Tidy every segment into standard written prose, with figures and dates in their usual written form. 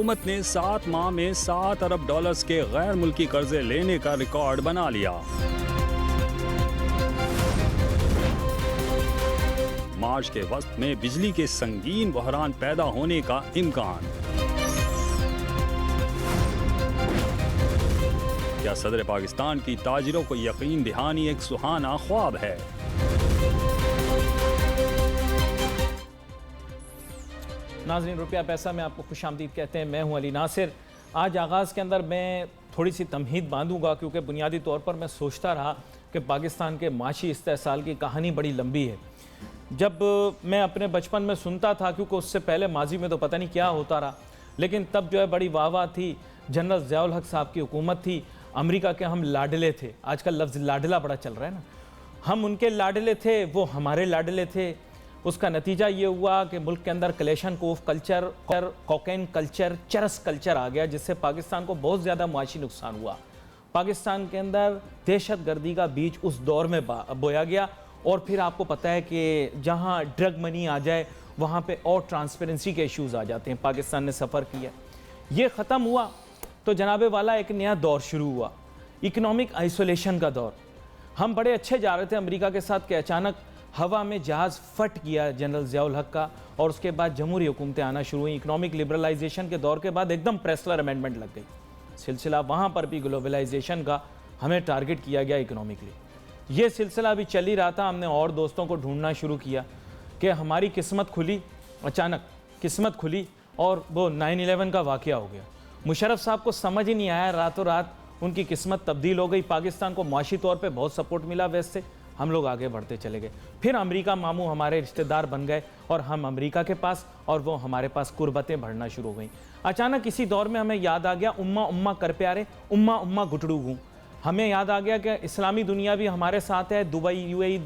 حکومت نے 7 ماہ میں $7 ارب کے غیر ملکی قرضے لینے کا ریکارڈ بنا لیا۔ مارچ کے وسط میں بجلی کے سنگین بحران پیدا ہونے کا امکان۔ کیا صدر پاکستان کی تاجروں کو یقین دہانی ایک سہانا خواب ہے؟ ناظرین، روپیہ پیسہ میں آپ کو خوش آمدید کہتے ہیں۔ میں ہوں علی ناصر۔ آج آغاز کے اندر میں تھوڑی سی تمہید باندھوں گا، کیونکہ بنیادی طور پر میں سوچتا رہا کہ پاکستان کے معاشی استحصال کی کہانی بڑی لمبی ہے۔ جب میں اپنے بچپن میں سنتا تھا، کیونکہ اس سے پہلے ماضی میں تو پتہ نہیں کیا ہوتا رہا، لیکن تب جو ہے بڑی واہ واہ تھی، جنرل ضیاء الحق صاحب کی حکومت تھی، امریکہ کے ہم لاڈلے تھے۔ آج کل لفظ لاڈلہ بڑا چل رہا ہے نا، ہم ان کے لاڈلے تھے، وہ ہمارے لاڈلے تھے۔ اس کا نتیجہ یہ ہوا کہ ملک کے اندر کلیشن کوف کلچر، کوکین کلچر، چرس کلچر آ گیا، جس سے پاکستان کو بہت زیادہ معاشی نقصان ہوا۔ پاکستان کے اندر دہشت گردی کا بیج اس دور میں بویا گیا، اور پھر آپ کو پتہ ہے کہ جہاں ڈرگ منی آ جائے وہاں پہ اور ٹرانسپیرنسی کے ایشوز آ جاتے ہیں۔ پاکستان نے سفر کیا، یہ ختم ہوا تو جناب والا ایک نیا دور شروع ہوا، اکنامک آئسولیشن کا دور۔ ہم بڑے اچھے جا رہے تھے امریکہ کے ساتھ کہ اچانک ہوا میں جہاز پھٹ گیا جنرل ضیاء الحق کا، اور اس کے بعد جمہوری حکومتیں آنا شروع ہوئیں۔ اکنامک لبرلائزیشن کے دور کے بعد ایک دم پریسلر امینڈمنٹ لگ گئی، سلسلہ وہاں پر بھی گلوبلائزیشن کا ہمیں ٹارگٹ کیا گیا اکنامکلی۔ یہ سلسلہ بھی چل ہی رہا تھا، ہم نے اور دوستوں کو ڈھونڈنا شروع کیا کہ ہماری قسمت کھلی، اچانک قسمت کھلی اور وہ 9/11 کا واقعہ ہو گیا۔ مشرف صاحب کو سمجھ ہی نہیں آیا، راتوں رات ان کی قسمت تبدیل ہو گئی۔ پاکستان کو معاشی طور پہ بہت سپورٹ ملا، ویسٹ سے ہم لوگ آگے بڑھتے چلے گئے۔ پھر امریکہ ماموں ہمارے رشتہ دار بن گئے، اور ہم امریکہ کے پاس اور وہ ہمارے پاس قربتیں بڑھنا شروع ہو گئیں۔ اچانک اسی دور میں ہمیں یاد آ گیا، امہ امہ کر پیارے، امہ امہ گٹڑو گوں۔ ہمیں یاد آ گیا کہ اسلامی دنیا بھی ہمارے ساتھ ہے، Dubai, U A E,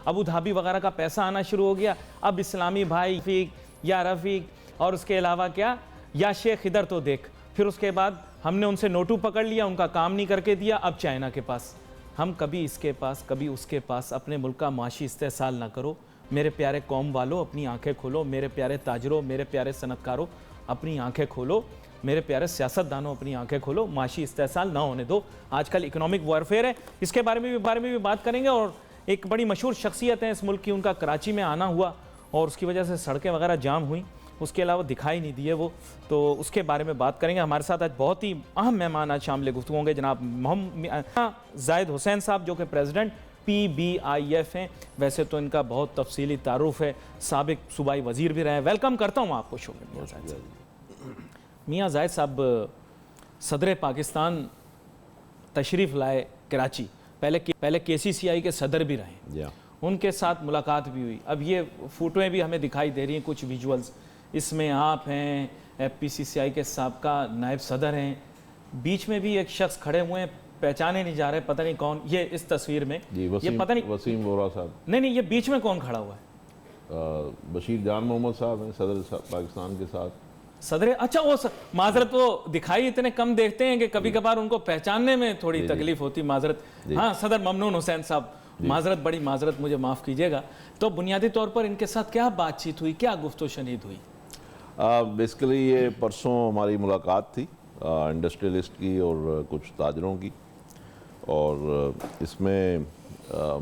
Abu Dhabi وغیرہ کا پیسہ آنا شروع ہو گیا۔ اب اسلامی بھائی فیق یا رفیق، اور اس کے علاوہ کیا، یا شیخ ادھر تو دیکھ۔ پھر اس کے بعد ہم نے ان سے نوٹو پکڑ لیا، ان کا کام نہیں کر کے دیا، اب چائنا کے پاس۔ ہم کبھی اس کے پاس کبھی اس کے پاس، اپنے ملک کا معاشی استحصال نہ کرو۔ میرے پیارے قوم والوں، اپنی آنکھیں کھولو، میرے پیارے تاجروں، میرے پیارے صنعت کاروں، اپنی آنکھیں کھولو، میرے پیارے سیاست دانوں، اپنی آنکھیں کھولو، معاشی استحصال نہ ہونے دو۔ آج کل اکنامک وارفیئر ہے، اس کے بارے میں بھی بات کریں گے۔ اور ایک بڑی مشہور شخصیت ہے اس ملک کی، ان کا کراچی میں آنا ہوا اور اس کی وجہ سے سڑکیں وغیرہ جام ہوئیں، اس کے علاوہ دکھائی نہیں دیے وہ، تو اس کے بارے میں بات کریں گے۔ ہمارے ساتھ آج بہت ہی اہم مہمان آج شامل گفتگو ہوں گے، جناب محمد زاہد حسین صاحب، جو کہ پریزیڈنٹ PBIF ہیں۔ ویسے تو ان کا بہت تفصیلی تعارف ہے، سابق صوبائی وزیر بھی رہے ہیں۔ ویلکم کرتا ہوں آپ کو شو میں میاں زاہد صاحب۔ میاں زاہد صاحب، صدر پاکستان تشریف لائے کراچی، پہلے KCCI کے صدر بھی رہے، ان کے ساتھ ملاقات بھی ہوئی۔ اب یہ فوٹویں بھی ہمیں دکھائی دے رہی ہیں، کچھ ویجولز، اس میں آپ ہیں، FPCCI کے سابقہ نائب صدر ہیں، بیچ میں بھی ایک شخص کھڑے ہوئے ہیں، پہچانے نہیں جا رہے، پتہ نہیں کون یہ اس تصویر میں، یہ پتہ نہیں وسیم وورا صاحب، نہیں یہ بیچ میں کون کھڑا ہوا ہے؟ بشیر جان محمد صاحب ہیں، صدر پاکستان کے ساتھ صدر، اچھا وہ معذرت، وہ دکھائی اتنے کم دیکھتے ہیں کہ کبھی کبھار ان کو پہچاننے میں تھوڑی تکلیف ہوتی، معذرت۔ ہاں، صدر ممنون حسین صاحب، معذرت، بڑی معذرت، مجھے معاف کیجیے گا۔ تو بنیادی طور پر ان کے ساتھ کیا بات چیت ہوئی، کیا گفت و شنید ہوئی؟ بیسیکلی یہ پرسوں ہماری ملاقات تھی انڈسٹریلسٹ کی اور کچھ تاجروں کی، اور اس میں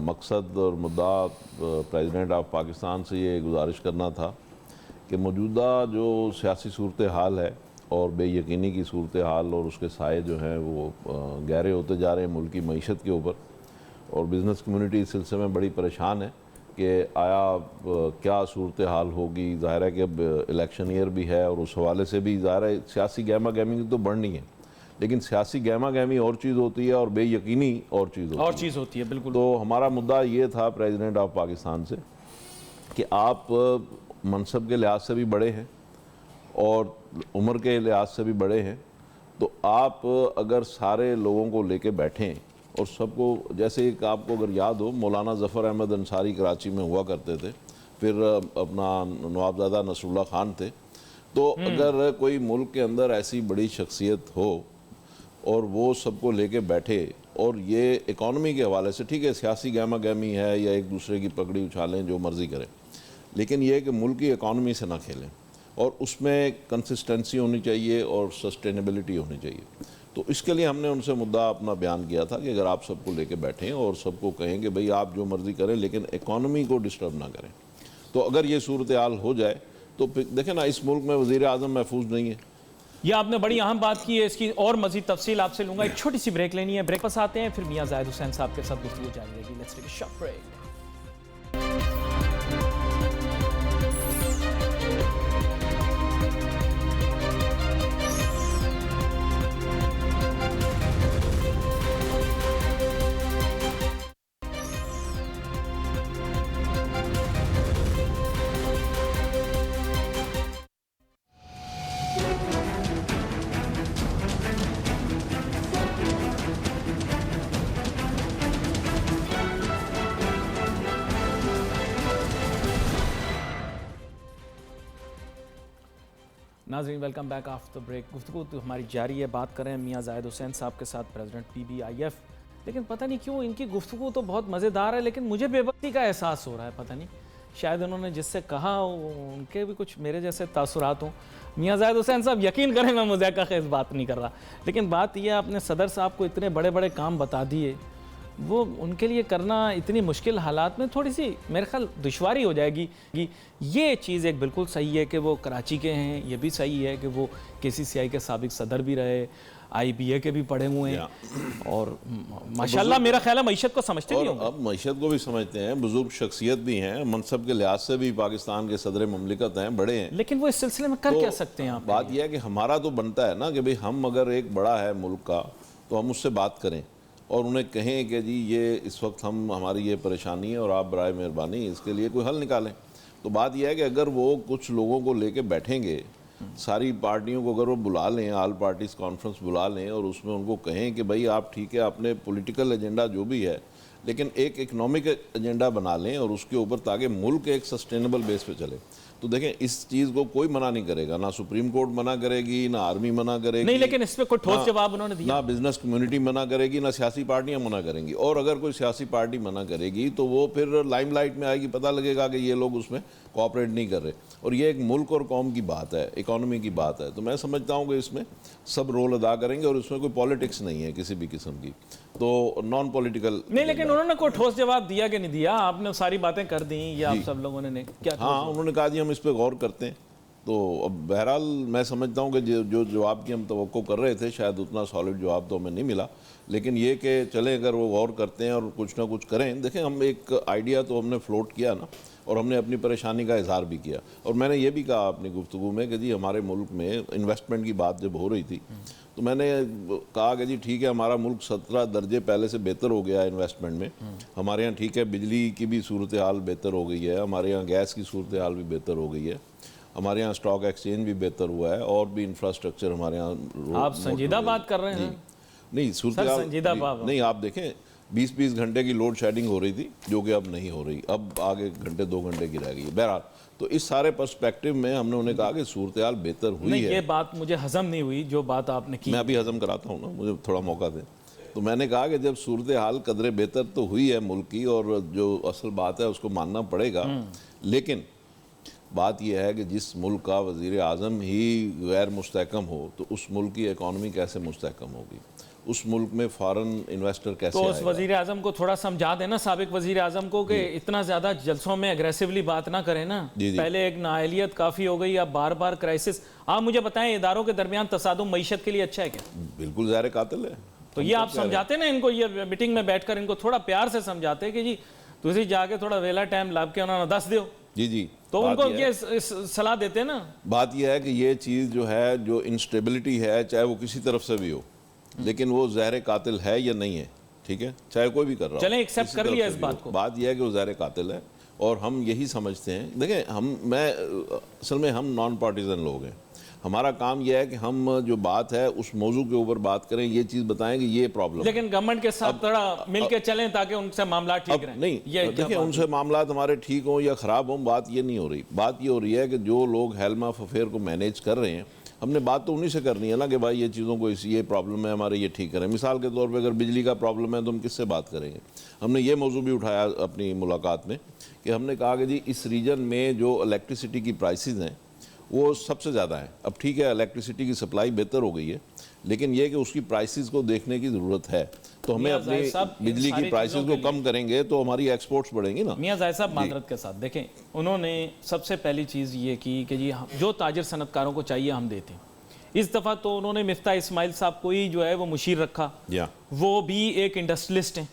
مقصد اور مدعا پریزیڈنٹ آف پاکستان سے یہ گزارش کرنا تھا کہ موجودہ جو سیاسی صورتحال ہے اور بے یقینی کی صورتحال اور اس کے سائے جو ہیں وہ گہرے ہوتے جا رہے ہیں ملک کی معیشت کے اوپر، اور بزنس کمیونٹی اس سلسلے میں بڑی پریشان ہے کہ آیا کیا صورتحال ہوگی۔ ظاہر ہے کہ اب الیکشن ایئر بھی ہے، اور اس حوالے سے بھی ظاہر ہے سیاسی گہما گہمی تو بڑھنی ہے، لیکن سیاسی گہما گہمی اور چیز ہوتی ہے اور بے یقینی اور چیز ہوتی ہے، بالکل۔ تو ہمارا مدعا یہ تھا پریزیڈنٹ آف پاکستان سے کہ آپ منصب کے لحاظ سے بھی بڑے ہیں اور عمر کے لحاظ سے بھی بڑے ہیں، تو آپ اگر سارے لوگوں کو لے کے بیٹھیں اور سب کو، جیسے ایک آپ کو اگر یاد ہو مولانا ظفر احمد انصاری کراچی میں ہوا کرتے تھے، پھر اپنا نوابزادہ نصر اللہ خان تھے، تو اگر کوئی ملک کے اندر ایسی بڑی شخصیت ہو اور وہ سب کو لے کے بیٹھے، اور یہ اکانومی کے حوالے سے ٹھیک ہے سیاسی گہما گہمی ہے یا ایک دوسرے کی پگڑی اچھالیں جو مرضی کریں، لیکن یہ کہ ملک کی اکانومی سے نہ کھیلیں، اور اس میں کنسسٹنسی ہونی چاہیے اور سسٹینیبلٹی ہونی چاہیے. تو اس کے لیے ہم نے ان سے مدعا اپنا بیان کیا تھا کہ اگر آپ سب کو لے کے بیٹھیں اور سب کو کہیں کہ بھئی آپ جو مرضی کریں لیکن اکانومی کو ڈسٹرب نہ کریں. تو اگر یہ صورتحال ہو جائے تو دیکھیں نا اس ملک میں وزیر اعظم محفوظ نہیں ہے. یہ آپ نے بڑی اہم بات کی ہے, اس کی اور مزید تفصیل آپ سے لوں گا. ایک چھوٹی سی بریک لینی ہے, بریک پاس آتے ہیں, پھر میاں زاہد حسین صاحب کے ساتھ گفتگو جاری رہے گی. Let's take a short break. ناظرین ویلکم بیک آفٹر بریک. گفتگو تو ہماری جاری ہے, بات کریں میاں زاہد حسین صاحب کے ساتھ, پریزیڈنٹ PBIF. لیکن پتہ نہیں کیوں ان کی گفتگو تو بہت مزیدار ہے لیکن مجھے بے بسی کا احساس ہو رہا ہے. پتہ نہیں شاید انہوں نے جس سے کہا ان کے بھی کچھ میرے جیسے تاثرات ہوں. میاں زاہد حسین صاحب یقین کریں میں مذاکرہ خیز بات نہیں کر رہا, لیکن بات یہ ہے آپ نے صدر صاحب کو اتنے بڑے بڑے کام بتا دیے, وہ ان کے لیے کرنا اتنی مشکل حالات میں تھوڑی سی میرے خیال دشواری ہو جائے گی. یہ چیز ایک بالکل صحیح ہے کہ وہ کراچی کے ہیں, یہ بھی صحیح ہے کہ وہ KCCI کے سابق صدر بھی رہے, IBA کے بھی پڑھے ہوئے ہیں, اور ماشاءاللہ میرا خیال ہے معیشت کو سمجھتے بھی ہوں گے. اب معیشت کو بھی سمجھتے ہیں, بزرگ شخصیت بھی ہیں, منصب کے لحاظ سے بھی پاکستان کے صدر مملکت ہیں, بڑے ہیں. لیکن وہ اس سلسلے میں کر کیا سکتے ہیں آپ؟ بات یہ ہے کہ ہمارا تو بنتا ہے نا کہ بھئی ہم اگر ایک بڑا ہے ملک کا تو ہم اس سے بات کریں اور انہیں کہیں کہ جی یہ اس وقت ہماری یہ پریشانی ہے اور آپ برائے مہربانی اس کے لیے کوئی حل نکالیں. تو بات یہ ہے کہ اگر وہ کچھ لوگوں کو لے کے بیٹھیں گے, ساری پارٹیوں کو اگر وہ بلا لیں, آل پارٹیز کانفرنس بلا لیں اور اس میں ان کو کہیں کہ بھئی آپ ٹھیک ہے اپنے پولیٹیکل ایجنڈا جو بھی ہے لیکن ایک اکنامک ایجنڈا بنا لیں اور اس کے اوپر تاکہ ملک ایک سسٹینیبل بیس پہ چلے. تو دیکھیں اس چیز کو کوئی منع نہیں کرے گا, نہ سپریم کورٹ منع کرے گی, نہ آرمی منع کرے گی, نہیں, لیکن اس پہ کوئی ٹھوس جواب انہوں نے دیا, نہ بزنس کمیونٹی منع کرے گی, نہ سیاسی پارٹیاں منع کریں گی. اور اگر کوئی سیاسی پارٹی منع کرے گی تو وہ پھر لائم لائٹ میں آئے گی, پتہ لگے گا کہ یہ لوگ اس میں کوآپریٹ نہیں کر رہے. اور یہ ایک ملک اور قوم کی بات ہے, اکانومی کی بات ہے. تو میں سمجھتا ہوں کہ اس میں سب رول ادا کریں گے اور اس میں کوئی پالیٹکس نہیں ہے کسی بھی قسم کی, تو نان پولیٹیکل نہیں. لیکن انہوں نے کوئی ٹھوس جواب دیا کہ نہیں دیا؟ آپ نے ساری باتیں کر دیں یا آپ سب لوگوں نے کیا؟ ہاں, انہوں نے کہا جی ہم اس پہ غور کرتے ہیں. تو اب بہرحال میں سمجھتا ہوں کہ جو جواب کی ہم توقع کر رہے تھے شاید اتنا سالڈ جواب تو ہمیں نہیں ملا, لیکن یہ کہ چلیں اگر وہ غور کرتے ہیں اور کچھ نہ کچھ کریں. دیکھیں ہم ایک آئیڈیا تو ہم نے فلوٹ کیا نا, اور ہم نے اپنی پریشانی کا اظہار بھی کیا, اور میں نے یہ بھی کہا اپنی گفتگو میں کہ جی ہمارے ملک میں انویسٹمنٹ کی بات جب ہو رہی تھی تو میں نے کہا کہ جی ٹھیک ہے ہمارا ملک 17 درجے پہلے سے بہتر ہو گیا ہے انویسٹمنٹ میں. ہمارے یہاں ٹھیک ہے بجلی کی بھی صورتحال بہتر ہو گئی ہے, ہمارے یہاں گیس کی صورتحال بھی بہتر ہو گئی ہے, ہمارے یہاں اسٹاک ایکسچینج بھی بہتر ہوا ہے, اور بھی انفراسٹرکچر ہمارے یہاں. آپ سنجیدہ بات کر رہے ہیں؟ نہیں صورتحال نہیں, آپ دیکھیں 20 گھنٹے کی لوڈ شیڈنگ ہو رہی تھی جو کہ اب نہیں ہو رہی, اب آگے گھنٹے 2 گھنٹے کی رہ گئی ہے. بہرحال تو اس سارے پرسپیکٹیو میں ہم نے انہیں کہا کہ صورتحال بہتر ہوئی ہے. یہ بات مجھے ہضم نہیں ہوئی جو بات آپ نے کی. میں ابھی ہضم کراتا ہوں نا, مجھے تھوڑا موقع دیں. تو میں نے کہا کہ جب صورتحال قدرے بہتر تو ہوئی ہے ملک کی, اور جو اصل بات ہے اس کو ماننا پڑے گا, لیکن بات یہ ہے کہ جس ملک کا وزیر اعظم ہی غیر مستحکم ہو تو اس ملک کی اکانومی کیسے مستحکم ہوگی, اس ملک میں فارن انویسٹر کیسے تو آئے اس گا. وزیر اعظم کو تھوڑا سمجھا دینا, سابق وزیر اعظم کو, کہ اتنا زیادہ جلسوں میں اگریسیولی بات نہ کریں نا. پہلے ایک نااہلیت کافی ہو گئی, اب بار بار کرائسس. آپ مجھے بتائیں اداروں کے درمیان تصادم معیشت کے لیے اچھا ہے کیا؟ بالکل زہر قاتل ہے. تو یہ آپ سمجھاتے نا ان کو, یہ میٹنگ میں بیٹھ کر ان کو تھوڑا پیار سے سمجھاتے کہ جی تسی جا کے تھوڑا ویلا ٹائم لاب کے انہوں نے دس دیو. جی تو ان کو یہ صلاح دیتے نا. بات یہ ہے کہ یہ چیز جو ہے, جو انسٹیبلٹی ہے, چاہے وہ کسی طرف سے بھی ہو, لیکن وہ زہر قاتل ہے یا نہیں ہے, ٹھیک ہے, چاہے کوئی بھی کر رہا ہو. چلیں ایکسیپٹ کر لیا اس بات کو. بات یہ ہے کہ وہ زہر قاتل ہے اور ہم یہی سمجھتے ہیں. دیکھیں اصل میں ہم نان پارٹیزن لوگ ہیں. ہمارا کام یہ ہے کہ ہم جو بات ہے اس موضوع کے اوپر بات کریں, یہ چیز بتائیں کہ یہ پرابلم. لیکن گورنمنٹ کے ساتھ تھوڑا مل کے چلیں تاکہ ان سے معاملات ٹھیک رہیں. نہیں دیکھیں ان سے معاملات ہمارے ٹھیک ہوں یا خراب ہوں, بات یہ نہیں ہو رہی. بات یہ ہو رہی ہے کہ جو لوگ ہیلم آف افیئر کو مینیج کر رہے ہیں, ہم نے بات تو انہی سے کرنی ہے نا کہ بھائی یہ چیزوں کو یہ پرابلم ہے ہمارے, یہ ٹھیک کریں. مثال کے طور پہ اگر بجلی کا پرابلم ہے تو ہم کس سے بات کریں گے. ہم نے یہ موضوع بھی اٹھایا اپنی ملاقات میں کہ ہم نے کہا کہ جی اس ریجن میں جو الیکٹریسٹی کی پرائسز ہیں وہ سب سے زیادہ ہیں. اب ٹھیک ہے الیکٹریسٹی کی سپلائی بہتر ہو گئی ہے, لیکن یہ کہ اس کی پرائسز کو دیکھنے کی ضرورت ہے. تو ہمیں اپنی بجلی کی پرائسز کو کم کریں گے تو ہماری ایکسپورٹس بڑھیں گی نا. میاں زاہد صاحب معذرت کے ساتھ دیکھیں, انہوں نے سب سے پہلی چیز یہ کی کہ جی جو تاجر صنعت کاروں کو چاہیے ہم دیتے ہیں. اس دفعہ تو انہوں نے مفتاح اسماعیل صاحب کو ہی جو ہے وہ مشیر رکھا, وہ بھی ایک انڈسٹریلسٹ ہیں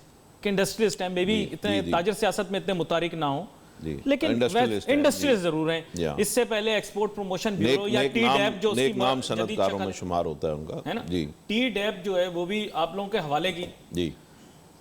کہ انڈسٹریلسٹ ہیں, میں بھی اتنے تاجر سیاست میں اتنے متارک نہ ہوں لیکن انڈسٹریلسٹ ضرور ہیں. اس سے پہلے ایکسپورٹ پروموشن بیورو یا ٹی ڈیپ جو نیک نام صنعت کاروں میں شمار ہوتا ہے ان کا, ہے نا, ٹی ڈیپ جو ہے وہ بھی آپ لوگوں کے حوالے کی. جی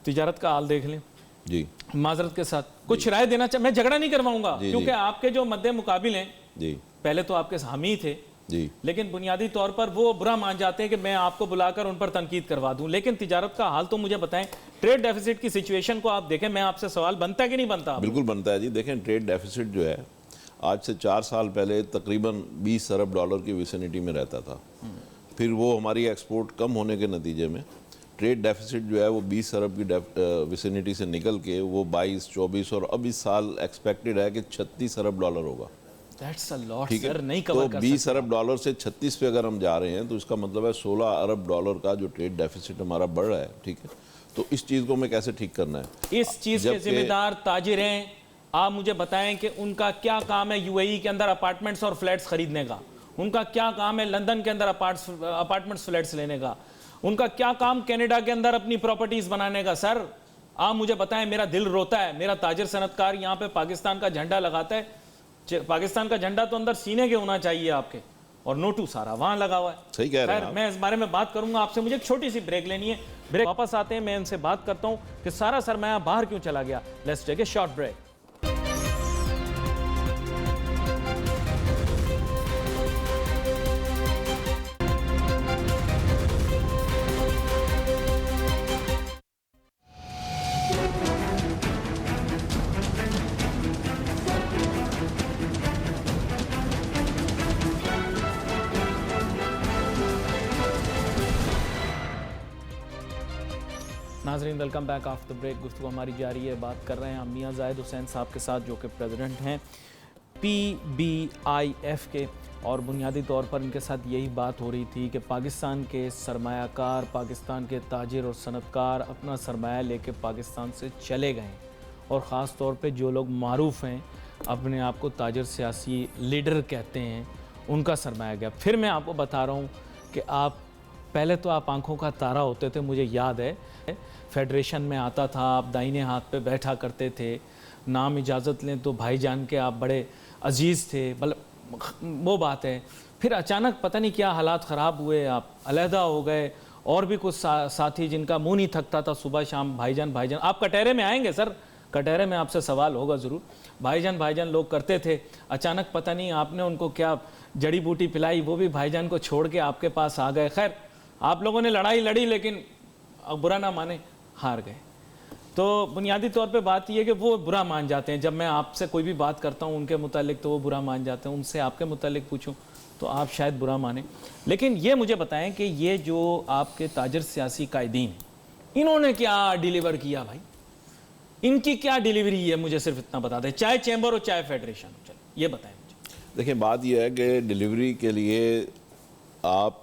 تجارت کا حال دیکھ لیں. جی معذرت کے ساتھ کچھ رائے دینا چاہتا, میں جھگڑا نہیں کرواؤں گا کیونکہ آپ کے جو مد مقابل ہیں جی پہلے تو آپ کے حامی تھے جی, لیکن بنیادی طور پر وہ برا مان جاتے ہیں کہ میں آپ کو بلا کر ان پر تنقید کروا دوں. لیکن تجارت کا حال تو مجھے بتائیں, ٹریڈ ڈیفیسٹ کی سچویشن کو آپ دیکھیں, میں آپ سے سوال بنتا ہے کہ نہیں بنتا؟ بالکل بنتا ہے جی. دیکھیں ٹریڈ ڈیفیسٹ جو ہے آج سے 4 سال پہلے تقریباً 20 ارب ڈالر کی ویسینٹی میں رہتا تھا. پھر وہ ہماری ایکسپورٹ کم ہونے کے نتیجے میں ٹریڈ ڈیفیسٹ جو ہے وہ 20 ارب کی ویسینٹی سے نکل کے وہ 22, 24 اور اب اس سال ایکسپیکٹڈ ہے کہ 36 ارب ڈالر ہوگا. ٹھیک ہے, تو 20 ارب ڈالر سے 36 پہ اگر ہم جا رہے ہیں تو اس کا مطلب ہے 16 ارب ڈالر کا جو ٹریڈ ڈیفیسٹ ہمارا بڑھ رہا ہے. ٹھیک ہے, تو اس چیز کو ہمیں کیسے ٹھیک کرنا ہے؟ اس چیز کے ذمہ دار تاجر ہیں. آپ مجھے بتائیں کہ ان کا کیا کام ہے یو اے ای کے اندر اپارٹمنٹس اور فلیٹس خریدنے کا, ان کا کیا کام ہے لندن کے اندر اپارٹمنٹس فلیٹس لینے کا, ان کا کیا کام کینیڈا کے اندر اپنی پراپرٹیز بنانے کا. سر آپ مجھے بتائیں, میرا دل روتا ہے, میرا تاجر صنعت کار یہاں پہ پاکستان کا جھنڈا لگاتا ہے. پاکستان کا جھنڈا تو اندر سینے کے ہونا چاہیے آپ کے, اور نوٹو سارا وہاں لگا ہوا ہے. صحیح کہہ رہے ہیں. میں اس بارے میں بات کروں گا آپ سے, مجھے ایک چھوٹی سی بریک لینی ہے. بریک واپس آتے ہیں, میں ان سے بات کرتا ہوں کہ سارا سرمایہ باہر کیوں چلا گیا. Let's take a short break. ناظرین welcome back of the break. گفتگو ہماری جاری ہے, بات کر رہے ہیں ہم میاں زاہد حسین صاحب کے ساتھ جو کہ پریزیڈنٹ ہیں PBIF کے, اور بنیادی طور پر ان کے ساتھ یہی بات ہو رہی تھی کہ پاکستان کے سرمایہ کار, پاکستان کے تاجر اور صنعت کار اپنا سرمایہ لے کے پاکستان سے چلے گئے ہیں, اور خاص طور پہ جو لوگ معروف ہیں, اپنے آپ کو تاجر سیاسی لیڈر کہتے ہیں, ان کا سرمایہ گیا. پھر میں آپ کو بتا رہا ہوں کہ آپ پہلے تو آپ آنکھوں کا تارا ہوتے تھے, مجھے یاد ہے فیڈریشن میں آتا تھا, آپ دائیں ہاتھ پہ بیٹھا کرتے تھے, نام اجازت لیں تو بھائی جان کے آپ بڑے عزیز تھے, وہ بات ہے. پھر اچانک پتہ نہیں کیا حالات خراب ہوئے, آپ علیحدہ ہو گئے, اور بھی کچھ ساتھی جن کا منہ نہیں تھکتا تھا صبح شام بھائی جان بھائی جان. آپ کٹہرے میں آئیں گے سر, کٹہرے میں آپ سے سوال ہوگا ضرور. بھائی جان لوگ کرتے تھے, اچانک پتہ نہیں آپ نے ان کو کیا جڑی بوٹی پلائی, وہ بھی بھائی جان کو چھوڑ کے آپ کے پاس آ گئے. خیر آپ لوگوں نے لڑائی لڑی لیکن برا نہ مانے ہار گئے. تو بنیادی طور پہ بات یہ ہے کہ وہ برا مان جاتے ہیں. جب میں آپ سے کوئی بھی بات کرتا ہوں ان کے متعلق تو وہ برا مان جاتے ہیں, ان سے آپ کے متعلق پوچھوں تو آپ شاید برا مانیں. لیکن یہ مجھے بتائیں کہ یہ جو آپ کے تاجر سیاسی قائدین ہیں, انہوں نے کیا ڈیلیور کیا بھائی, ان کی کیا ڈیلیوری ہے, مجھے صرف اتنا بتا دیں, چاہے چیمبر ہو چاہے فیڈریشن ہو, چلیں یہ بتائیں مجھے. دیکھیں بات یہ ہے کہ ڈیلیوری کے لیے آپ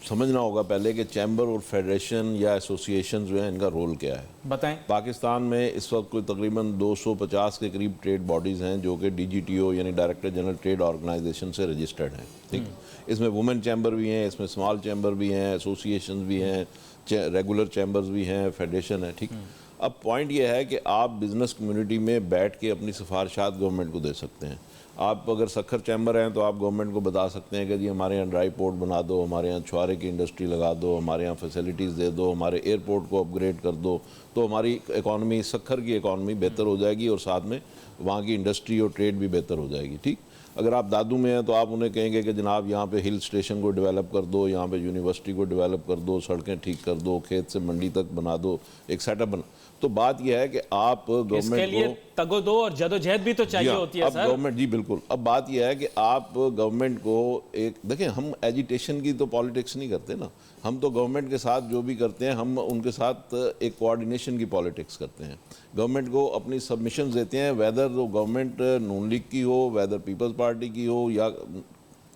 سمجھنا ہوگا پہلے کہ چیمبر اور فیڈریشن یا ایسوسیشن جو ہیں ان کا رول کیا ہے. بتائیں. پاکستان میں اس وقت کوئی تقریباً 250 کے قریب ٹریڈ باڈیز ہیں جو کہ DGTO یعنی ڈائریکٹر جنرل ٹریڈ آرگنائزیشن سے رجسٹرڈ ہیں. ٹھیک, اس میں وومن چیمبر بھی ہیں, اس میں اسمال چیمبر بھی ہیں, ایسوسیشنز بھی ہیں, ریگولر چیمبرز بھی ہیں, فیڈریشن ہے. ٹھیک, اب پوائنٹ یہ ہے کہ آپ بزنس کمیونٹی میں بیٹھ کے اپنی سفارشات گورنمنٹ کو دے سکتے ہیں. آپ اگر سکھر چیمبر ہیں تو آپ گورنمنٹ کو بتا سکتے ہیں کہ جی ہمارے یہاں ڈرائی پورٹ بنا دو, ہمارے یہاں چھوارے کی انڈسٹری لگا دو, ہمارے یہاں فیسلٹیز دے دو, ہمارے ایئرپورٹ کو اپ گریڈ کر دو, تو ہماری اکانومی, سکھر کی اکانومی بہتر ہو جائے گی اور ساتھ میں وہاں کی انڈسٹری اور ٹریڈ بھی بہتر ہو جائے گی. ٹھیک, اگر آپ دادو میں ہیں تو آپ انہیں کہیں گے کہ جناب یہاں پہ ہل اسٹیشن کو ڈیولپ کر دو, یہاں پہ یونیورسٹی کو ڈیولپ کر دو, سڑکیں ٹھیک کر دو, کھیت سے منڈی تک بنا دو, ایک سیٹ اپ بنا. تو بات یہ ہے کہ آپ گورنمنٹ کو, اس کے لیے تگ و دو اور جدوجہد بھی تو چاہیے ہوتی ہے سر. گورنمنٹ, جی بالکل. اب بات یہ ہے کہ آپ گورنمنٹ کو ایک دیکھیں, ہم ایجیٹیشن کی تو پالیٹکس نہیں کرتے نا, ہم تو گورنمنٹ کے ساتھ جو بھی کرتے ہیں ہم ان کے ساتھ ایک کوآرڈینیشن کی پالیٹکس کرتے ہیں. گورنمنٹ کو اپنی سبمیشنز دیتے ہیں, ویدر وہ گورنمنٹ نون لیگ کی ہو, ویدر پیپلز پارٹی پارٹی کی ہو یا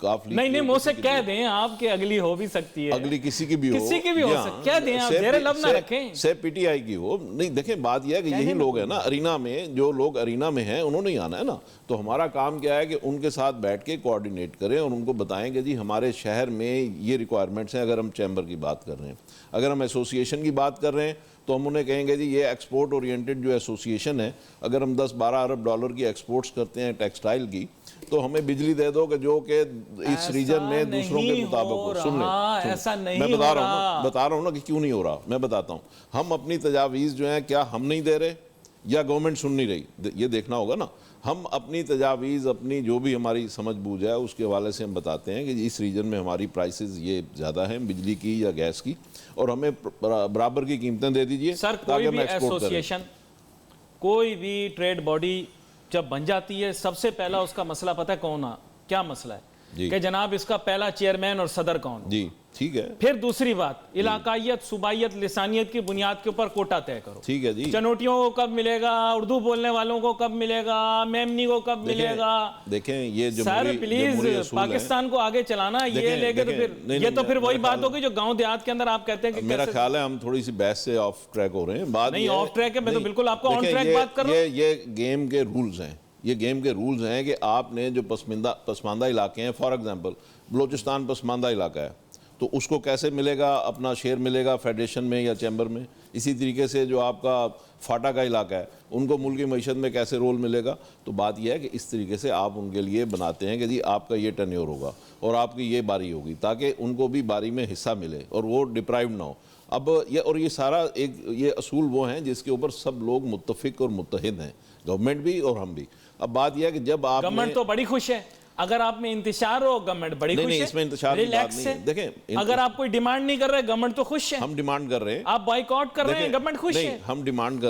کاف لیگ نہیں منہ سے کہہ دیں آپ کہ اگلی ہو بھی سکتی ہے, اگلی کسی کی بھی ہو, کسی کی بھی ہو سکتی, کہہ دیں آپ, زیر لب نہ رکھیں. سے پی ٹی آئی کی ہو. نہیں دیکھیں بات یہ ہے کہ یہی لوگ ہیں نا ارینا میں, جو لوگ ارینا میں ہیں انہوں نے ہی آنا ہے نا. تو ہمارا کام کیا ہے کہ ان کے ساتھ بیٹھ کے کوآرڈینیٹ کریں اور ان کو بتائیں کہ جی ہمارے شہر میں یہ ریکوائرمنٹس ہیں. اگر ہم چیمبر کی بات کر رہے ہیں, اگر ہم ایسوسیشن کی بات کر رہے ہیں, تو ہم انہیں کہیں گے جی یہ ایکسپورٹ اورینٹڈ جو ایسوسیشن ہے, اگر ہم 10-12 ارب ڈالر کی ایکسپورٹس کرتے ہیں ٹیکسٹائل کی, تو ہمیں بجلی دے دو کہ جو کہ اس ریجن میں دوسروں کے مطابق ہو. سن لیں, ایسا نہیں میں بتا رہا ہوں نا کہ کیوں نہیں ہو رہا. میں بتاتا ہوں, ہم اپنی تجاویز جو ہیں کیا ہم نہیں دے رہے یا گورنمنٹ سن نہیں رہی, یہ دیکھنا ہوگا نا. ہم اپنی تجاویز, اپنی جو بھی ہماری سمجھ بوجھ ہے اس کے حوالے سے ہم بتاتے ہیں کہ اس ریجن میں ہماری پرائسز یہ زیادہ ہیں بجلی کی یا گیس کی, اور ہمیں برابر کی قیمتیں دے دیجئے. سر کوئی بھی ایسوسیشن, کوئی بھی ٹریڈ باڈی جب بن جاتی ہے, سب سے پہلا اس کا مسئلہ پتہ ہے کون ہے, کیا مسئلہ ہے کہ جناب اس کا پہلا چیئرمین اور صدر کون ہو. جی ٹھیک ہے. پھر دوسری بات, علاقائیت, صوبائیت, لسانیت کی بنیاد کے اوپر کوٹا طے کرو. ٹھیک ہے جی. چنوٹیوں کو کب ملے گا, اردو بولنے والوں کو کب ملے گا, میمنی کو کب ملے گا. دیکھیں یہ سر پلیز پاکستان کو آگے چلانا, یہ لے کے تو پھر یہ تو پھر وہی بات ہوگی جو گاؤں دیہات کے اندر آپ کہتے ہیں کہ میرا خیال ہے ہم تھوڑی سی بحث سے آف ٹریک ہو رہے ہیں. نہیں آف ٹریک ہے, میں تو بالکل آپ کو آن ٹریک بات کر رہا ہوں. یہ گیم کے رولز ہیں, یہ گیم کے رولز ہیں کہ آپ نے جو پسماندہ علاقے ہیں, فار ایگزامپل بلوچستان پسماندہ علاقہ ہے, تو اس کو کیسے ملے گا اپنا شیئر ملے گا فیڈریشن میں یا چیمبر میں. اسی طریقے سے جو آپ کا فاٹا کا علاقہ ہے, ان کو ملکی معیشت میں کیسے رول ملے گا. تو بات یہ ہے کہ اس طریقے سے آپ ان کے لیے بناتے ہیں کہ جی آپ کا یہ ٹینیور ہوگا اور آپ کی یہ باری ہوگی, تاکہ ان کو بھی باری میں حصہ ملے اور وہ ڈپرائیو نہ ہو. اب یہ سارا ایک یہ اصول وہ ہیں جس کے اوپر سب لوگ متفق اور متحد ہیں, گورنمنٹ بھی اور ہم بھی. اب بات یہ ہے کہ جب آپ گورنمنٹ تو بڑی خوش ہے, اگر آپ میں انتشار ہو گورنمنٹ بڑی خوش ہے. نہیں اس میں انتشار کی بات نہیں ہے. دیکھیں اگر آپ کوئی ڈیمانڈ نہیں کر رہے گورنمنٹ تو خوش ہے. ہم ڈیمانڈ کر رہے ہیں, آپ بائیکاٹ کر رہے ہیں گورنمنٹ خوش ہے. ہم ڈیمانڈ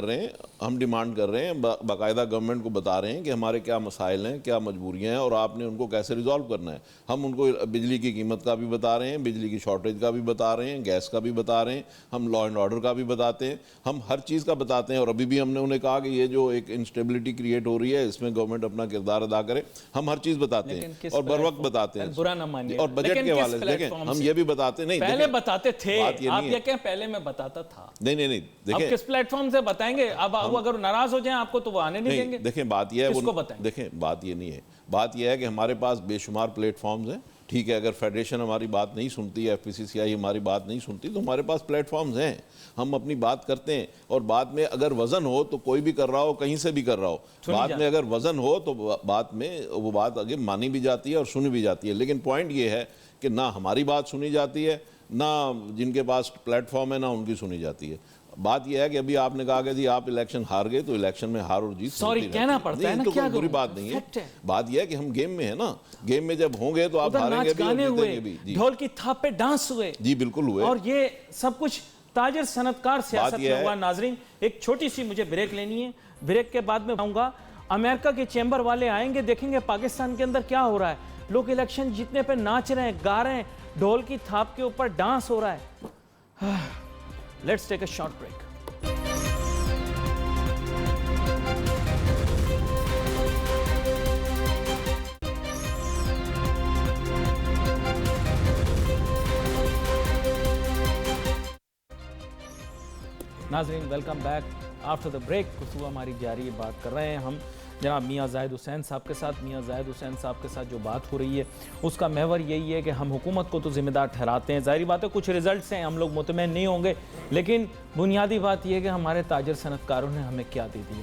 کر رہے ہیں, باقاعدہ گورنمنٹ کو بتا رہے ہیں کہ ہمارے کیا مسائل ہیں, کیا مجبوریاں ہیں, اور آپ نے ان کو کیسے ریزالو کرنا ہے. ہم ان کو بجلی کی قیمت کا بھی بتا رہے ہیں, بجلی کی شارٹیج کا بھی بتا رہے ہیں, گیس کا بھی بتا رہے ہیں, ہم لا اینڈ آرڈر کا بھی بتاتے ہیں, ہم ہر چیز کا بتاتے ہیں. اور ابھی بھی ہم نے انہیں کہا کہ یہ جو ایک انسٹیبلٹی کریٹ ہو رہی ہے اس میں گورنمنٹ اپنا کردار ادا کرے. ہم ہر چیز بتاتے ہیں اور بر وقت بتاتے ہیں, برا نہ مانیے. اور بجٹ کے حوالے سے دیکھیں ہم یہ بھی بتاتے نہیں, پہلے بتاتے تھے آپ, یہ کہیں پہلے میں بتاتا تھا. نہیں اب کس پلیٹ فارم سے بتائیں گے, اب اگر ناراض ہو جائیں آپ کو تو وہ آنے نہیں دیں گے. دیکھیں بات یہ ہے, کس کو بتائیں؟ دیکھیں بات یہ نہیں ہے, بات یہ ہے کہ ہمارے پاس بے شمار پلیٹ فارمز ہیں. ٹھیک ہے, اگر فیڈریشن ہماری بات نہیں سنتی, ایف پی سی سی آئی ہماری بات نہیں سنتی, تو ہمارے پاس پلیٹ فارمز ہیں, ہم اپنی بات کرتے ہیں. اور بعد میں اگر وزن ہو تو کوئی بھی کر رہا ہو, کہیں سے بھی کر رہا ہو, بعد میں اگر وزن ہو تو بات میں وہ بات آگے مانی بھی جاتی ہے اور سنی بھی جاتی ہے. لیکن پوائنٹ یہ ہے کہ نہ ہماری بات سنی جاتی ہے, نہ جن کے پاس پلیٹ فارم ہے نہ ان کی سنی جاتی ہے. بات یہ ہے کہ ابھی آپ نے کہا کہ جی آپ الیکشن ہار گئے, تو الیکشن میں ہار اور جیت سوری کہنا پڑتا ہے نا, کیا بری بات نہیں ہے. بات یہ ہے کہ ہم گیم میں ہیں نا, گیم میں جب ہوں گے تو آپ ہاریں گے بھی اور جیتیں گے بھی. ڈھول کی تھاپ پہ ڈانس ہوئے, جی بالکل ہوئے, اور یہ سب کچھ تاجر صنعتکار سیاست میں ہوا. ناظرین ایک چھوٹی سی مجھے بریک لینی ہے, بریک کے بعد میں بتاؤں گا امریکہ کے چیمبر والے آئیں گے, دیکھیں گے پاکستان کے اندر کیا ہو رہا ہے. لوگ الیکشن جیتنے پہ ناچ رہے ہیں, گا رہے ہیں, ڈھول کی تھاپ کے اوپر ڈانس ہو رہا ہے. Let's take a short break. ناظرین welcome back after the break. گفتگو ہماری جاری بات کر رہے ہیں ہم جناب میاں زاہد حسین صاحب کے ساتھ. میاں زاہد حسین صاحب کے ساتھ جو بات ہو رہی ہے اس کا محور یہی ہے کہ ہم حکومت کو تو ذمہ دار ٹھہراتے ہیں, ظاہری بات ہے کچھ ریزلٹس ہیں, ہم لوگ مطمئن نہیں ہوں گے, لیکن بنیادی بات یہ ہے کہ ہمارے تاجر صنعتکاروں نے ہمیں کیا دے دیا.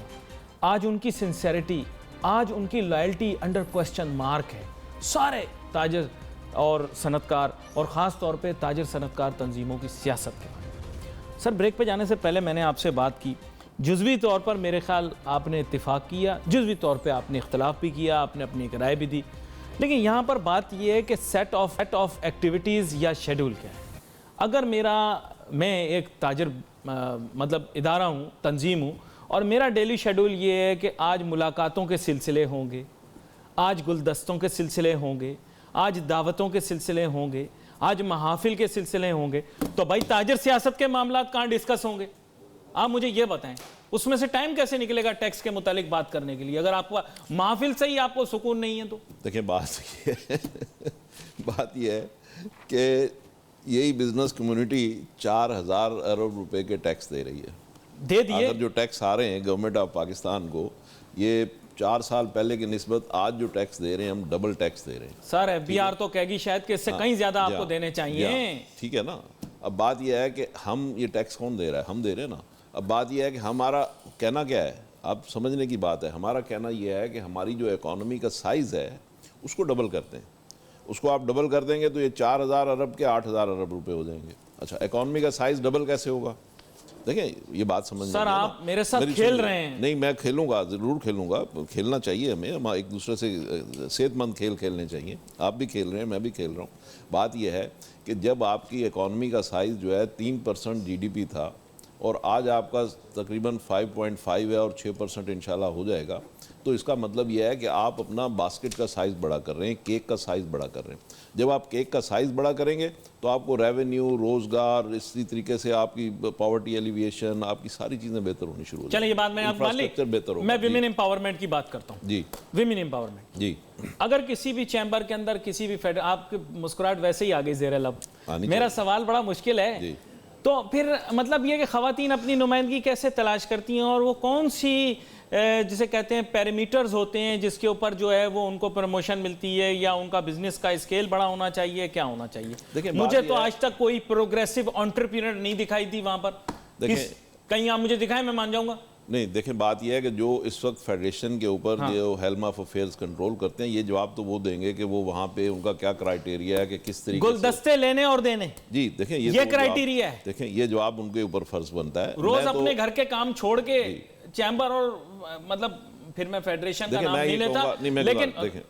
آج ان کی سنسیریٹی, آج ان کی لائلٹی انڈر کوسچن مارک ہے. سارے تاجر اور صنعتکار, اور خاص طور پہ تاجر صنعتکار تنظیموں کی سیاست کے بارے میں. سر بریک پہ جانے سے پہلے میں نے آپ سے بات کی, جزوی طور پر میرے خیال آپ نے اتفاق کیا, جزوی طور پہ آپ نے اختلاف بھی کیا, آپ نے اپنی ایک رائے بھی دی, لیکن یہاں پر بات یہ ہے کہ سیٹ آف ایکٹیویٹیز یا شیڈول کیا ہے. اگر میں ایک تاجر مطلب ادارہ ہوں, تنظیم ہوں, اور میرا ڈیلی شیڈول یہ ہے کہ آج ملاقاتوں کے سلسلے ہوں گے, آج گلدستوں کے سلسلے ہوں گے, آج دعوتوں کے سلسلے ہوں گے, آج محافل کے سلسلے ہوں گے, تو بھائی تاجر سیاست کے معاملات کہاں ڈسکس ہوں گے؟ آپ مجھے یہ بتائیں, اس میں سے ٹائم کیسے نکلے گا ٹیکس کے متعلق بات کرنے کے لیے اگر آپ کو محفل سے ہی آپ کو سکون نہیں ہے تو؟ دیکھیں بات یہ ہے کہ یہی بزنس کمیونٹی 4,000 ارب روپے کے ٹیکس دے رہی ہے. دے دیے اگر جو ٹیکس آ رہے ہیں گورنمنٹ آف پاکستان کو، یہ 4 سال پہلے کی نسبت آج جو ٹیکس دے رہے ہیں ہم ڈبل ٹیکس دے رہے ہیں. سر ایف بی آر تو کہے گی شاید کہ اس سے کہیں زیادہ آپ کو دینے چاہیے. ٹھیک ہے نا. اب بات یہ ہے کہ ہم یہ ٹیکس کون دے رہا ہے؟ ہم دے رہے ہیں نا. اب بات یہ ہے کہ ہمارا کہنا کیا ہے، اب سمجھنے کی بات ہے. ہمارا کہنا یہ ہے کہ ہماری جو اکانومی کا سائز ہے اس کو ڈبل کرتے ہیں. اس کو آپ ڈبل کر دیں گے تو یہ 4,000 ارب کے 8,000 ارب روپے ہو جائیں گے. اچھا اکانومی کا سائز ڈبل کیسے ہوگا؟ دیکھیں یہ بات سمجھنا. سر آپ میرے ساتھ کھیل رہے ہیں. نہیں میں کھیلوں گا، ضرور کھیلوں گا. کھیلنا چاہیے ہمیں، ہم ایک دوسرے سے صحت مند کھیل کھیلنے چاہیے. آپ بھی کھیل رہے ہیں، میں بھی کھیل رہا ہوں. بات یہ ہے کہ جب آپ کی اکانومی کا سائز جو ہے 3% جی ڈی پی تھا اور آج آپ کا تقریباً 5.5 ہے اور 6% انشاءاللہ ہو جائے گا، تو اس کا مطلب یہ ہے کہ آپ اپنا باسکٹ کا سائز بڑا کر رہے ہیں، کیک کا سائز بڑا کر رہے ہیں. جب آپ کیک کا سائز بڑا کریں گے تو آپ کو ریونیو، روزگار، اسی طریقے سے آپ کی پاورٹی ایلیویشن، آپ کی ساری چیزیں بہتر ہونی شروع ہو جائیں. چلیں یہ بات میں آپ مان لی. میں ویمن امپاورمنٹ کی بات کرتا ہوں. جی ویمن امپاورمنٹ. جی اگر کسی بھی چیمبر کے اندر کسی بھی آپ کی مسکراہٹ ویسے ہی آگے زیر لب. میرا سوال بڑا مشکل ہے. تو پھر مطلب یہ کہ خواتین اپنی نمائندگی کیسے تلاش کرتی ہیں اور وہ کون سی جسے کہتے ہیں پیرامیٹرز ہوتے ہیں جس کے اوپر جو ہے وہ ان کو پروموشن ملتی ہے، یا ان کا بزنس کا اسکیل بڑا ہونا چاہیے، کیا ہونا چاہیے؟ مجھے تو آج تک کوئی پروگریسو انٹرپرینر نہیں دکھائی دی وہاں پر. کہیں آپ مجھے دکھائیں، میں مان جاؤں گا. نہیں دیکھیں بات یہ ہے کہ جو اس وقت فیڈریشن کے اوپر جو ہیلم آف افیئرز کنٹرول کرتے ہیں، یہ جواب تو وہ دیں گے کہ وہ وہاں پہ ان کا کیا کرائیٹیریا ہے کہ کس طریقے سے گلدستے لینے اور دینے. جی دیکھیں یہ کرائیٹیریا ہے. دیکھیں یہ جواب ان کے اوپر فرض بنتا ہے. روز اپنے گھر کے کام چھوڑ کے چیمبر اور مطلب پھر میں فیڈریشن کا نام نہیں لیتا،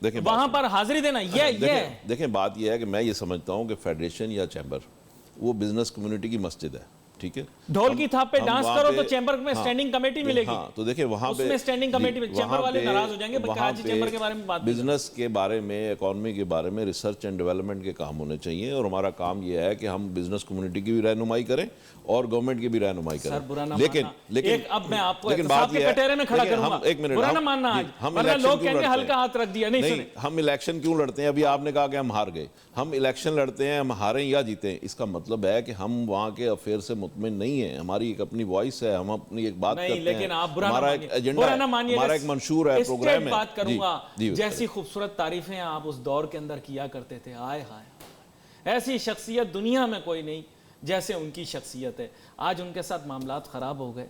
لیکن وہاں پر حاضری دینا یہ دیکھیں بات یہ ہے کہ میں یہ سمجھتا ہوں کہ فیڈریشن یا چیمبر وہ بزنس کمیونٹی کی مسجد ہے. ٹھیک ہے، ڈھول کی تھاپ پہ ڈانس کرو تو چیمبر میں سٹینڈنگ کمیٹی ملے گی. تو دیکھیں وہاں پہ سٹینڈنگ کمیٹی میں چیمبر والے ناراض ہو جائیں گے بلکہ آج چیمبر کے بارے میں بات بزنس کے بارے میں، اکانومی کے بارے میں ریسرچ اینڈ ڈیولپمنٹ کے کام ہونے چاہیے. اور ہمارا کام یہ ہے کہ ہم بزنس کمیونٹی کی بھی رہنمائی کریں اور گورنمنٹ کی بھی رہنمائی کریں. لیکن اب میں آپ کو احتساب کے کٹہرے میں کھڑا کروں گا. برا نہ ماننا آج، ورنہ لوگ کہیں گے ہلکا ہاتھ رکھ دیا. نہیں سنیں، ہم الیکشن کیوں لڑتے ہیں؟ ابھی آپ نے کہا کہ ہم ہار گئے. ہم الیکشن لڑتے ہیں، ہم ہاریں یا جیتیں، اس کا مطلب ہے کہ ہم وہاں کے افیئر سے مطمئن نہیں ہیں. ہماری ایک اپنی وائس ہے، ہم اپنی ایک بات کرتے ہیں. لیکن آپ ہمارا ایک ایجنڈا ہے، ہمارا ایک منشور ہے، پروگرام ہے. بات کروں گا جیسی خوبصورت تعریفیں آپ اس دور کے اندر کیا کرتے تھے، آئے ہائے ایسی شخصیت دنیا میں کوئی نہیں جیسے ان کی شخصیت ہے. آج ان کے ساتھ معاملات خراب ہو گئے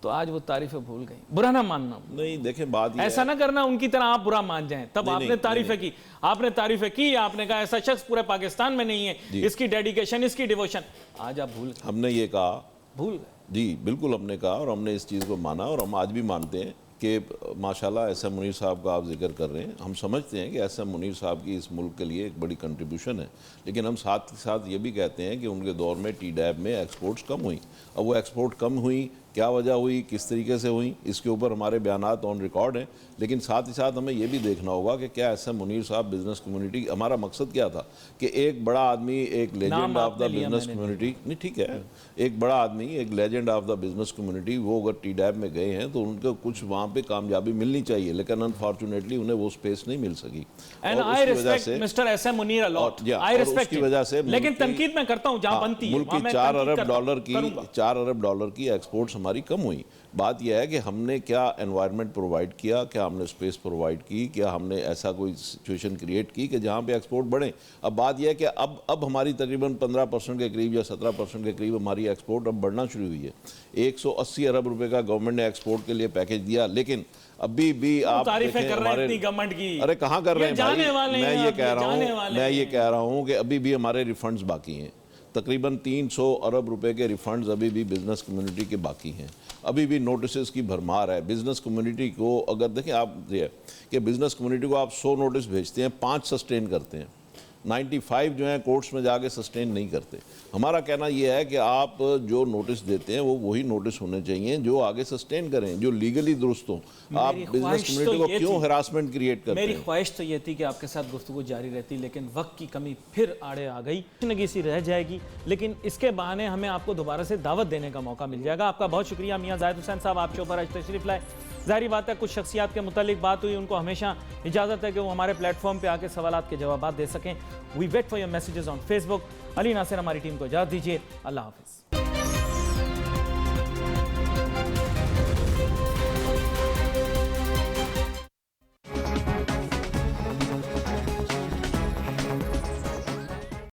تو آج وہ تعریفیں بھول گئی. برا نہ ماننا. نہیں دیکھیں بات یہ ایسا نہ کرنا ان کی طرح آپ برا مان جائیں. تب آپ نے تعریفیں کی، آپ نے تعریفیں کی، آپ نے کہا ایسا شخص پورے پاکستان میں نہیں ہے، اس کی ڈیڈیکیشن، اس کی ڈیووشن. آج آپ بھول گئے. ہم نے یہ کہا، بھول گئے. جی بالکل ہم نے کہا اور ہم نے اس چیز کو مانا اور ہم آج بھی مانتے ہیں کہ ماشاءاللہ ایس ایم منیر صاحب کا آپ ذکر کر رہے ہیں. ہم سمجھتے ہیں کہ ایس ایم منیر صاحب کی اس ملک کے لیے ایک بڑی کنٹریبیوشن ہے. لیکن ہم ساتھ ساتھ یہ بھی کہتے ہیں کہ ان کے دور میں ٹی ڈیب میں ایکسپورٹس کم ہوئیں. اب وہ ایکسپورٹ کم ہوئیں، کیا وجہ ہوئی، کس طریقے سے ہوئیں، اس کے اوپر ہمارے بیانات آن ریکارڈ ہیں. لیکن ساتھ ہی ساتھ ہمیں یہ بھی دیکھنا ہوگا کہ کیا ایس ایم منیر صاحب بزنس کمیونٹی، ہمارا مقصد کیا تھا کہ ایک بڑا آدمی، ایک legend of the business community, نہیں ٹھیک ہے، ایک بڑا آدمی، ایک legend of the business community, وہ اگر ٹی ڈیب میں گئے ہیں تو ان کو کچھ وہاں پہ کامیابی ملنی چاہیے. لیکن انفارچونیٹلی انہیں وہ سپیس نہیں مل سکی. And I respect Mr. S.M. Munir a lot. I respect him. لیکن تنقید میں کرتا ہوں جہاں بنتی ہے. ملک کی 4 ارب ڈالر کی ایکسپورٹس ہماری کم ہوئی. بات یہ ہے کہ ہم نے کیا انوائرمنٹ پرووائڈ کیا، کیا ہم نے اسپیس پرووائڈ کی، کیا ہم نے ایسا کوئی سچویشن کریٹ کی کہ جہاں پہ ایکسپورٹ بڑھیں. اب بات یہ ہے کہ اب ہماری تقریباً 15% کے قریب یا 17% کے قریب ہماری ایکسپورٹ اب بڑھنا شروع ہوئی ہے. 180 ارب روپے کا گورنمنٹ نے ایکسپورٹ کے لیے پیکیج دیا. لیکن ابھی بھی آپ تعریفیں کر رہے ہیں اپنی گورنمنٹ کی. ارے کہاں کر رہے ہیں بھائی، میں یہ کہہ رہا ہوں کہ ابھی بھی ہمارے ریفنڈز باقی ہیں. تقریباً 300 ارب روپے کے ریفنڈز ابھی بھی بزنس کمیونٹی کے باقی ہیں. ابھی بھی نوٹسز کی بھرمار ہے. بزنس کمیونٹی کو اگر دیکھیں آپ یہ کہ بزنس کمیونٹی کو آپ 100 نوٹس بھیجتے ہیں، 5 سسٹین کرتے ہیں. 95 جو ہیں کورٹس میں جا کے سسٹین نہیں کرتے. ہمارا کہنا یہ ہے کہ آپ جو نوٹس دیتے ہیں وہ وہی نوٹس ہونے چاہیے جو آگے سسٹین کریں, جو لیگلی درست ہوں. آپ بزنس کمیونٹی کو کیوں ہراسمنٹ کریٹ کرتے ہیں؟ میری خواہش تو یہ تھی کہ آپ کے ساتھ گفتگو جاری رہتی, لیکن وقت کی کمی پھر آڑے آ گئی. زندگی سی رہ جائے گی, لیکن اس کے بہانے ہمیں آپ کو دوبارہ سے دعوت دینے کا موقع مل جائے گا. آپ کا بہت شکریہ میاں زاہد حسین صاحب, آپ شو پر آج تشریف لائے. ظاہری بات ہے کچھ شخصیات کے متعلق بات ہوئی, ان کو ہمیشہ اجازت ہے کہ وہ ہمارے پلیٹ فارم پہ آ کے سوالات کے جوابات دے سکیں. We wait for your messages on Facebook. Ali Nasir ہماری ٹیم کو اجازت دیجیے. اللہ حافظ.